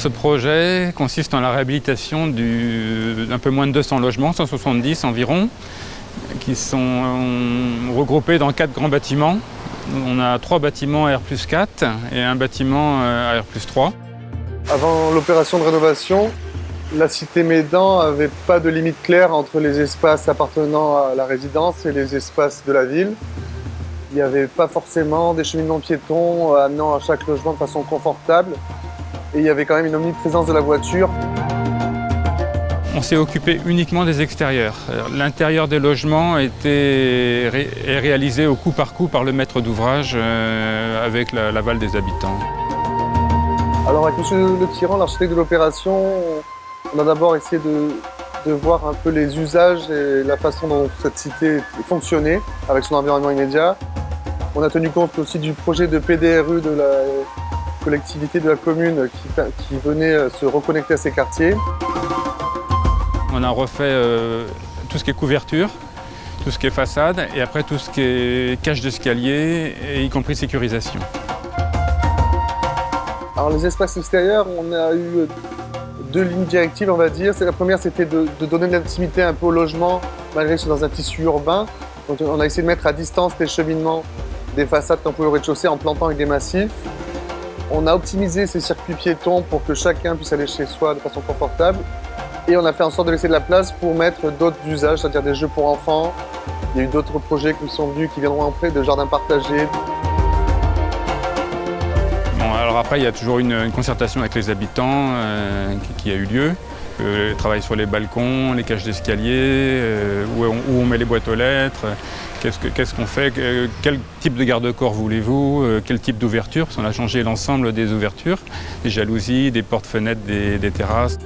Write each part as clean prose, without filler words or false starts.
Ce projet consiste en la réhabilitation d'un peu moins de 200 logements, 170 environ, qui sont regroupés dans 4 grands bâtiments. On a 3 bâtiments R+4 et un bâtiment R+3. Avant l'opération de rénovation, la cité Médan n'avait pas de limite claire entre les espaces appartenant à la résidence et les espaces de la ville. Il n'y avait pas forcément des cheminements piétons amenant à chaque logement de façon confortable. Et il y avait quand même une omniprésence de la voiture. On s'est occupé uniquement des extérieurs. L'intérieur des logements est réalisé au coup par le maître d'ouvrage avec l'aval des habitants. Alors avec M. Le Tyran, l'architecte de l'opération, on a d'abord essayé de voir un peu les usages et la façon dont cette cité fonctionnait avec son environnement immédiat. On a tenu compte aussi du projet de PDRU de la collectivité de la commune qui venait se reconnecter à ces quartiers. On a refait tout ce qui est couverture, tout ce qui est façade et après tout ce qui est cage d'escalier, y compris sécurisation. Alors les espaces extérieurs, on a eu 2 lignes directives, on va dire. La première, c'était de donner de l'intimité un peu au logement, malgré que c'est dans un tissu urbain. Donc on a essayé de mettre à distance les cheminements des façades qu'on pouvait au rez-de-chaussée en plantant avec des massifs. On a optimisé ces circuits piétons pour que chacun puisse aller chez soi de façon confortable. Et on a fait en sorte de laisser de la place pour mettre d'autres usages, c'est-à-dire des jeux pour enfants. Il y a eu d'autres projets qui sont venus, qui viendront après, de jardins partagés. Bon, alors après, il y a toujours une concertation avec les habitants qui a eu lieu. Le travail sur les balcons, les cages d'escalier, où on met les boîtes aux lettres, qu'est-ce qu'on fait, quel type de garde-corps voulez-vous, quel type d'ouverture, parce qu'on a changé l'ensemble des ouvertures, des jalousies, des portes-fenêtres, des terrasses.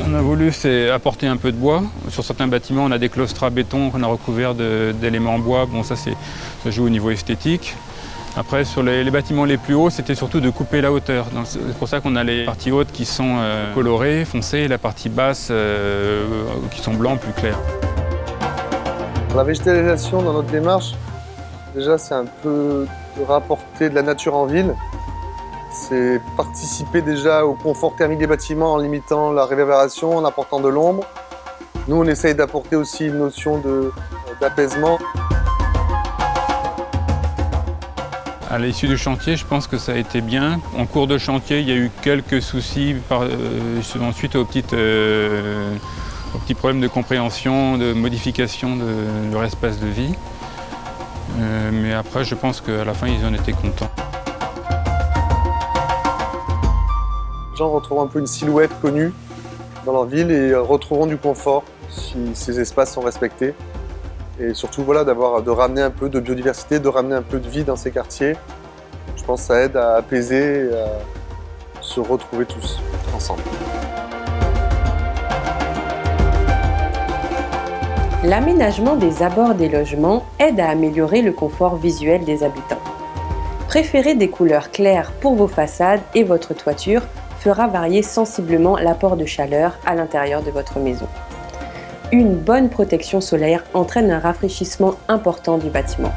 On a voulu apporter un peu de bois. Sur certains bâtiments, on a des claustras béton qu'on a recouverts d'éléments en bois. Bon, ça joue au niveau esthétique. Après, sur les bâtiments les plus hauts, c'était surtout de couper la hauteur. C'est pour ça qu'on a les parties hautes qui sont colorées, foncées, et la partie basse qui sont blancs, plus clairs. La végétalisation dans notre démarche, déjà c'est un peu de rapporter de la nature en ville. C'est participer déjà au confort thermique des bâtiments en limitant la réverbération, en apportant de l'ombre. Nous, on essaye d'apporter aussi une notion d'apaisement. À l'issue du chantier, je pense que ça a été bien. En cours de chantier, il y a eu quelques soucis ensuite aux petits problèmes de compréhension, de modification de leur espace de vie. Mais après, je pense qu'à la fin, ils en étaient contents. Les gens retrouveront un peu une silhouette connue dans leur ville et retrouveront du confort si ces espaces sont respectés. Et surtout, voilà, de ramener un peu de biodiversité, de ramener un peu de vie dans ces quartiers. Je pense que ça aide à apaiser et à se retrouver tous ensemble. L'aménagement des abords des logements aide à améliorer le confort visuel des habitants. Préférer des couleurs claires pour vos façades et votre toiture fera varier sensiblement l'apport de chaleur à l'intérieur de votre maison. Une bonne protection solaire entraîne un rafraîchissement important du bâtiment.